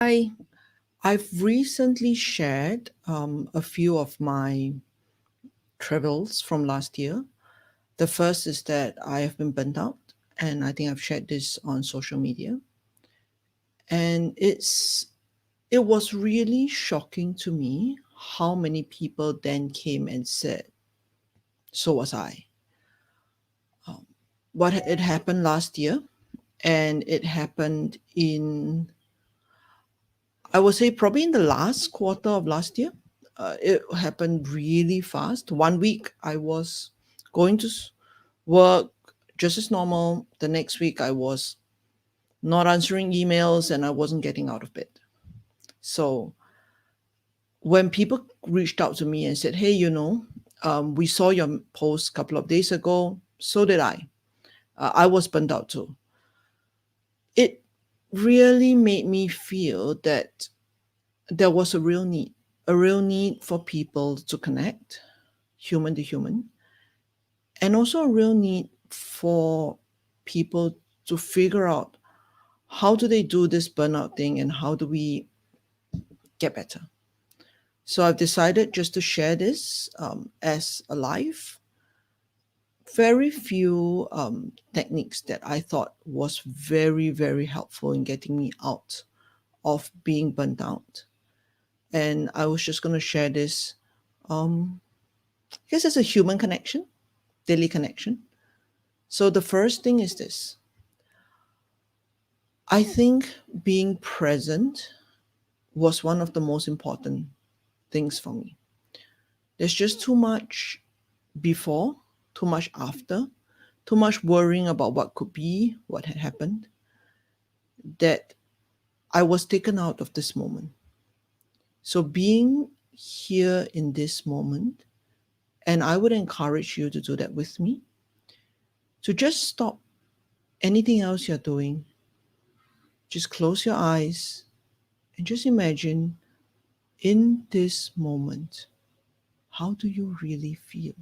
Hi, I've recently shared a few of my travels from last year. The first is that I have been burnt out, and I think I've shared this on social media. And it was really shocking to me how many people then came and said, "So was I." Um, it happened last year, and it happened in, I would say, probably in the last quarter of last year. It happened really fast. 1 week I was going to work just as normal. The next week I was not answering emails and I wasn't getting out of bed. So when people reached out to me and said, "Hey, we saw your post a couple of days ago," so did I. I was burned out too. It really made me feel that there was a real need for people to connect, human to human, and also a real need for people to figure out how do they do this burnout thing and how do we get better. So I've decided just to share this as a live. Very few techniques that I thought was very, very helpful in getting me out of being burnt out. And I was just going to share this. I guess it's a human connection, daily connection. So the first thing is this: I think being present was one of the most important things for me. There's just too much before, too much after, too much worrying about what could be, what had happened, that I was taken out of this moment. So being here in this moment, and I would encourage you to do that with me, to just stop anything else you're doing, just close your eyes and just imagine in this moment, how do you really feel?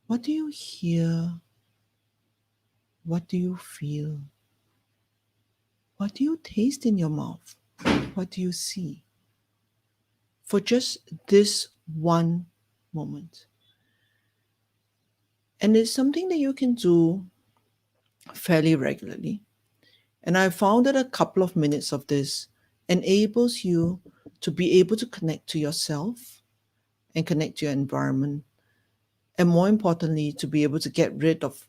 What do you hear? What do you feel? What do you taste in your mouth? What do you see? For just this one moment. And it's something that you can do fairly regularly. And I found that a couple of minutes of this enables you to be able to connect to yourself and connect to your environment. And more importantly, to be able to get rid of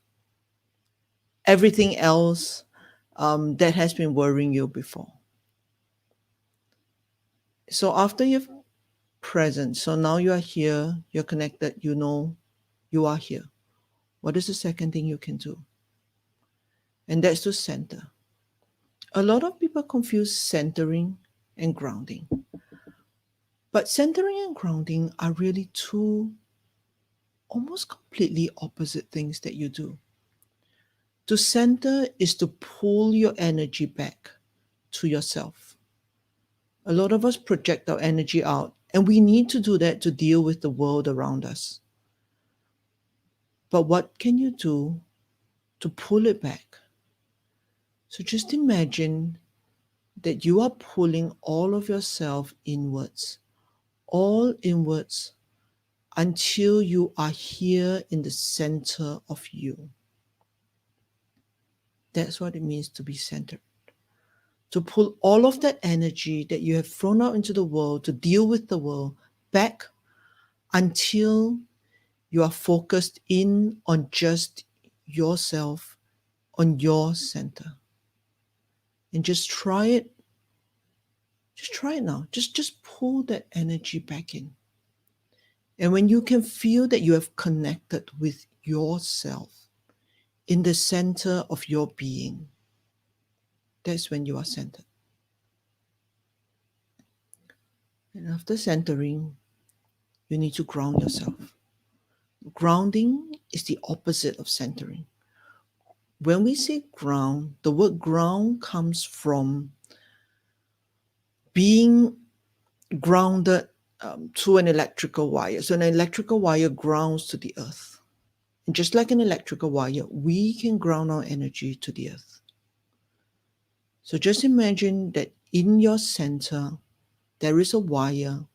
everything else that has been worrying you before. So after you've present, so now you are here, you're connected, you know you are here. What is the second thing you can do? And that's to center. A lot of people confuse centering and grounding. But centering and grounding are really two almost completely opposite things that you do. To center is to pull your energy back to yourself. A lot of us project our energy out, and we need to do that to deal with the world around us. But what can you do to pull it back? So just imagine that you are pulling all of yourself inwards, all inwards until you are here in the center of you. That's what it means to be centered. To pull all of that energy that you have thrown out into the world to deal with the world back until you are focused in on just yourself, on your center. And just try it now. Just pull that energy back in. And when you can feel that you have connected with yourself in the center of your being, that's when you are centered. And after centering, you need to ground yourself. Grounding is the opposite of centering. When we say ground, the word ground comes from being grounded to an electrical wire. So, an electrical wire grounds to the earth. And just like an electrical wire, we can ground our energy to the earth. So just imagine that in your center, there is a wire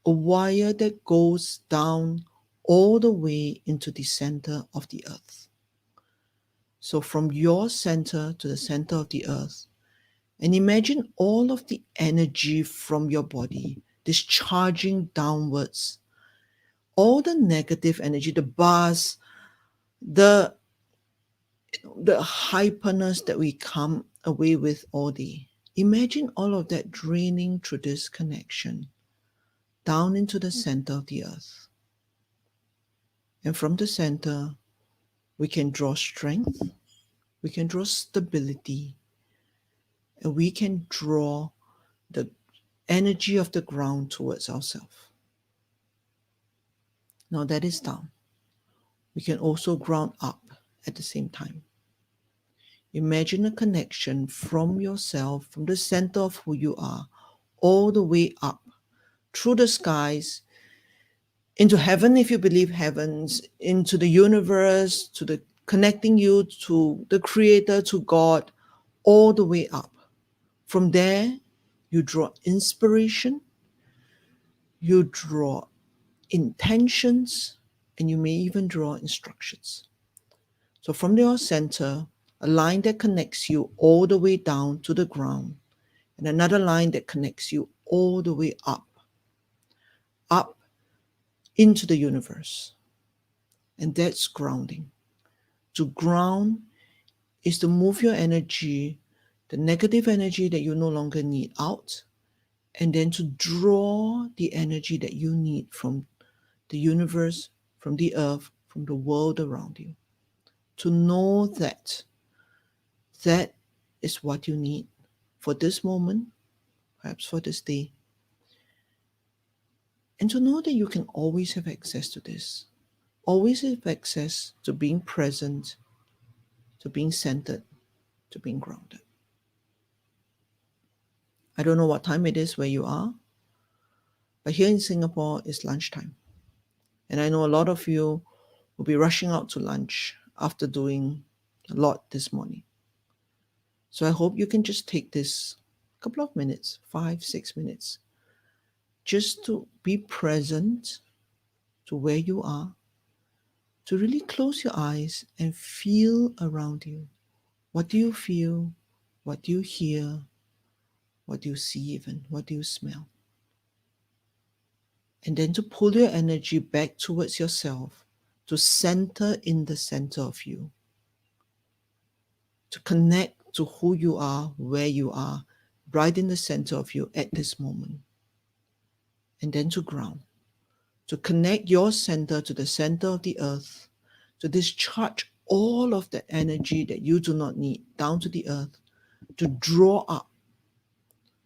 that goes down all the way into the center of the earth. So from your center to the center of the earth, and imagine all of the energy from your body discharging downwards, all the negative energy, the buzz, the hyperness that we come away with all day. Imagine all of that draining through this connection down into the center of the earth. And from the center, we can draw strength, we can draw stability, and we can draw the energy of the ground towards ourselves. Now that is down. We can also ground up at the same time. Imagine a connection from yourself, from the center of who you are, all the way up through the skies, into heaven if you believe heavens, into the universe, to the connecting you to the creator, to God, all the way up. From there, you draw inspiration, you draw intentions, and you may even draw instructions. So from your center, a line that connects you all the way down to the ground, and another line that connects you all the way up into the universe. And that's grounding. To ground is to move your energy, the negative energy that you no longer need, out, and then to draw the energy that you need from the universe, from the earth, from the world around you. To know that that is what you need for this moment, perhaps for this day. And to know that you can always have access to this, always have access to being present, to being centered, to being grounded. I don't know what time it is where you are, but here in Singapore it's lunchtime. And I know a lot of you will be rushing out to lunch after doing a lot this morning. So I hope you can just take this couple of minutes, 5-6 minutes, just to be present to where you are, to really close your eyes and feel around you. What do you feel? What do you hear? What do you see even? What do you smell? And then to pull your energy back towards yourself, to center in the center of you, to connect to who you are, where you are, right in the center of you at this moment. And then to ground, to connect your center to the center of the earth, to discharge all of the energy that you do not need down to the earth, to draw up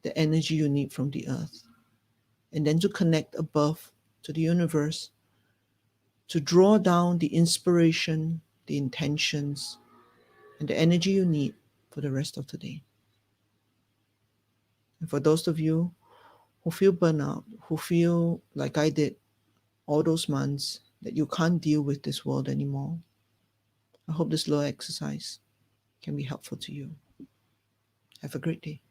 the energy you need from the earth, and then to connect above to the universe, to draw down the inspiration, the intentions, and the energy you need for the rest of the day. And for those of you who feel burnout, who feel like I did all those months, that you can't deal with this world anymore, I hope this little exercise can be helpful to you. Have a great day.